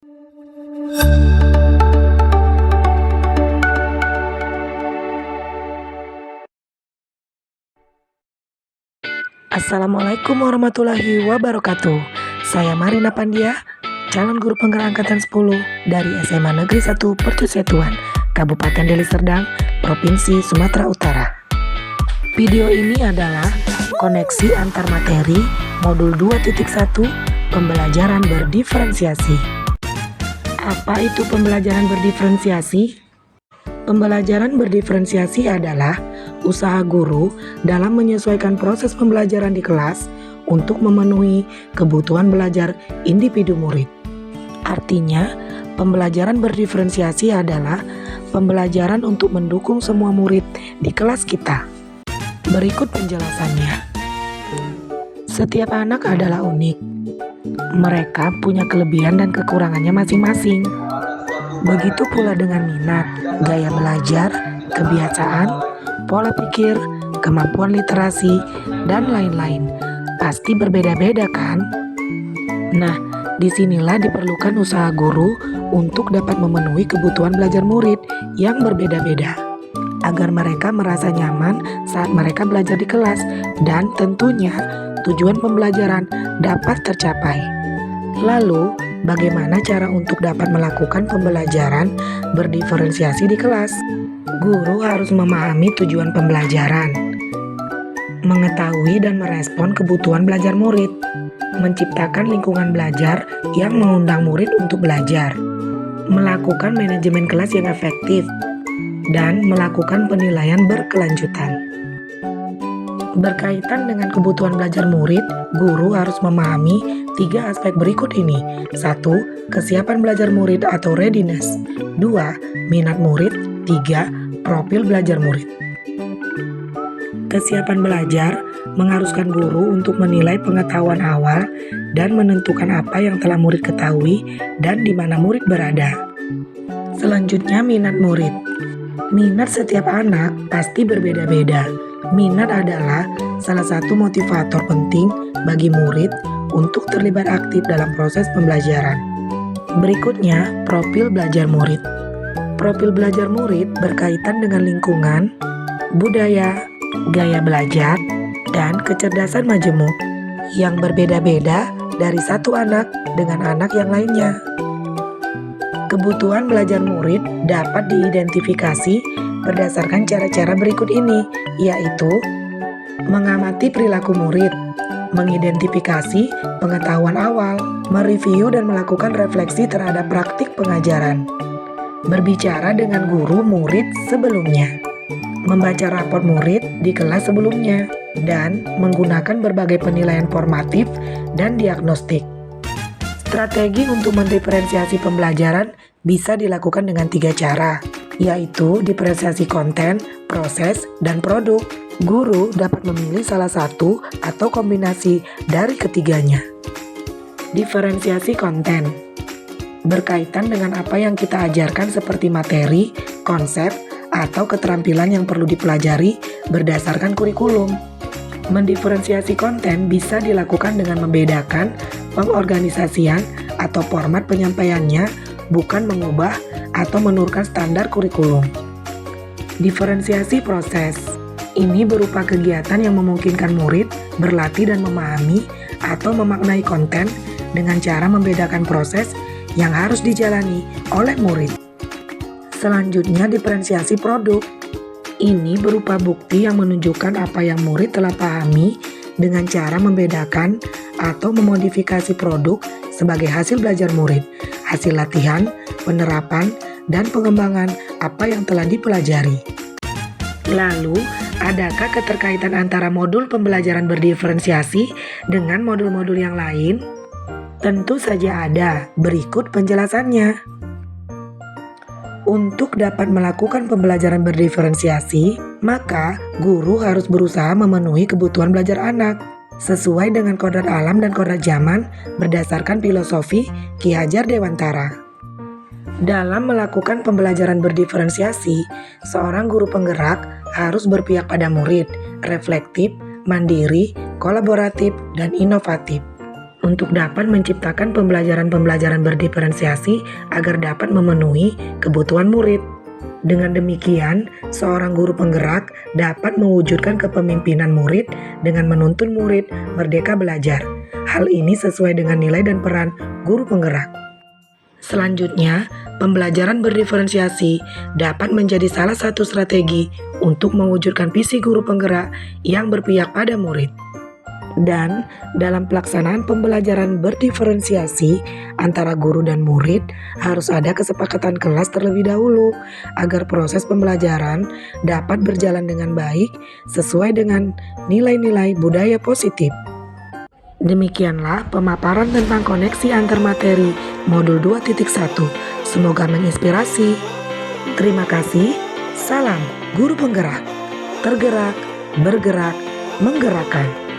Assalamualaikum warahmatullahi wabarakatuh. Saya Marina Pandia, calon guru penggerak angkatan 10 dari SMA Negeri 1 Pertusetuan, Kabupaten Deli Serdang, Provinsi Sumatera Utara. Video ini adalah koneksi antar materi modul 2.1 pembelajaran berdiferensiasi. Apa itu pembelajaran berdiferensiasi? Pembelajaran berdiferensiasi adalah usaha guru dalam menyesuaikan proses pembelajaran di kelas untuk memenuhi kebutuhan belajar individu murid. Artinya, pembelajaran berdiferensiasi adalah pembelajaran untuk mendukung semua murid di kelas kita. Berikut penjelasannya. Setiap anak adalah unik. Mereka punya kelebihan dan kekurangannya masing-masing. Begitu pula dengan minat, gaya belajar, kebiasaan, pola pikir, kemampuan literasi, dan lain-lain. Pasti berbeda-beda kan? Nah, disinilah diperlukan usaha guru untuk dapat memenuhi kebutuhan belajar murid yang berbeda-beda, agar mereka merasa nyaman saat mereka belajar di kelas, dan tentunya tujuan pembelajaran dapat tercapai. Lalu, bagaimana cara untuk dapat melakukan pembelajaran berdiferensiasi di kelas? Guru harus memahami tujuan pembelajaran, mengetahui dan merespon kebutuhan belajar murid, menciptakan lingkungan belajar yang mengundang murid untuk belajar, melakukan manajemen kelas yang efektif, dan melakukan penilaian berkelanjutan. Berkaitan dengan kebutuhan belajar murid, guru harus memahami 3 aspek berikut ini. 1. Kesiapan belajar murid atau readiness. 2. Minat murid. 3. Profil belajar murid. Kesiapan belajar mengharuskan guru untuk menilai pengetahuan awal dan menentukan apa yang telah murid ketahui dan di mana murid berada. Selanjutnya, minat murid. Minat setiap anak pasti berbeda-beda. Minat adalah salah satu motivator penting bagi murid untuk terlibat aktif dalam proses pembelajaran. Berikutnya, profil belajar murid. Profil belajar murid berkaitan dengan lingkungan, budaya, gaya belajar, dan kecerdasan majemuk yang berbeda-beda dari satu anak dengan anak yang lainnya. Kebutuhan belajar murid dapat diidentifikasi berdasarkan cara-cara berikut ini, yaitu mengamati perilaku murid, mengidentifikasi pengetahuan awal, mereview dan melakukan refleksi terhadap praktik pengajaran, berbicara dengan guru murid sebelumnya, membaca rapor murid di kelas sebelumnya, dan menggunakan berbagai penilaian formatif dan diagnostik. Strategi untuk mendiferensiasi pembelajaran bisa dilakukan dengan 3 cara, yaitu diferensiasi konten, proses, dan produk. Guru dapat memilih salah satu atau kombinasi dari ketiganya. Diferensiasi konten berkaitan dengan apa yang kita ajarkan seperti materi, konsep, atau keterampilan yang perlu dipelajari berdasarkan kurikulum. Mendiferensiasi konten bisa dilakukan dengan membedakan pengorganisasian atau format penyampaiannya, bukan mengubah atau menurunkan standar kurikulum. Diferensiasi proses ini berupa kegiatan yang memungkinkan murid berlatih dan memahami atau memaknai konten dengan cara membedakan proses yang harus dijalani oleh murid. Selanjutnya, diferensiasi produk. Ini berupa bukti yang menunjukkan apa yang murid telah pahami dengan cara membedakan atau memodifikasi produk sebagai hasil belajar murid, hasil latihan, penerapan, dan pengembangan apa yang telah dipelajari. Lalu, adakah keterkaitan antara modul pembelajaran berdiferensiasi dengan modul-modul yang lain? Tentu saja ada. Berikut penjelasannya. Untuk dapat melakukan pembelajaran berdiferensiasi, maka guru harus berusaha memenuhi kebutuhan belajar anak sesuai dengan kodrat alam dan kodrat zaman berdasarkan filosofi Ki Hajar Dewantara. Dalam melakukan pembelajaran berdiferensiasi, seorang guru penggerak harus berpihak pada murid, reflektif, mandiri, kolaboratif, dan inovatif. untuk dapat menciptakan pembelajaran-pembelajaran berdiferensiasi agar dapat memenuhi kebutuhan murid. Dengan demikian, seorang guru penggerak dapat mewujudkan kepemimpinan murid dengan menuntun murid merdeka belajar. Hal ini sesuai dengan nilai dan peran guru penggerak. Selanjutnya, pembelajaran berdiferensiasi dapat menjadi salah satu strategi untuk mewujudkan visi guru penggerak yang berpihak pada murid. Dan dalam pelaksanaan pembelajaran berdiferensiasi antara guru dan murid harus ada kesepakatan kelas terlebih dahulu agar proses pembelajaran dapat berjalan dengan baik sesuai dengan nilai-nilai budaya positif. Demikianlah pemaparan tentang koneksi antar materi modul 2.1. Semoga menginspirasi. Terima kasih. Salam guru penggerak. Tergerak, bergerak, menggerakkan.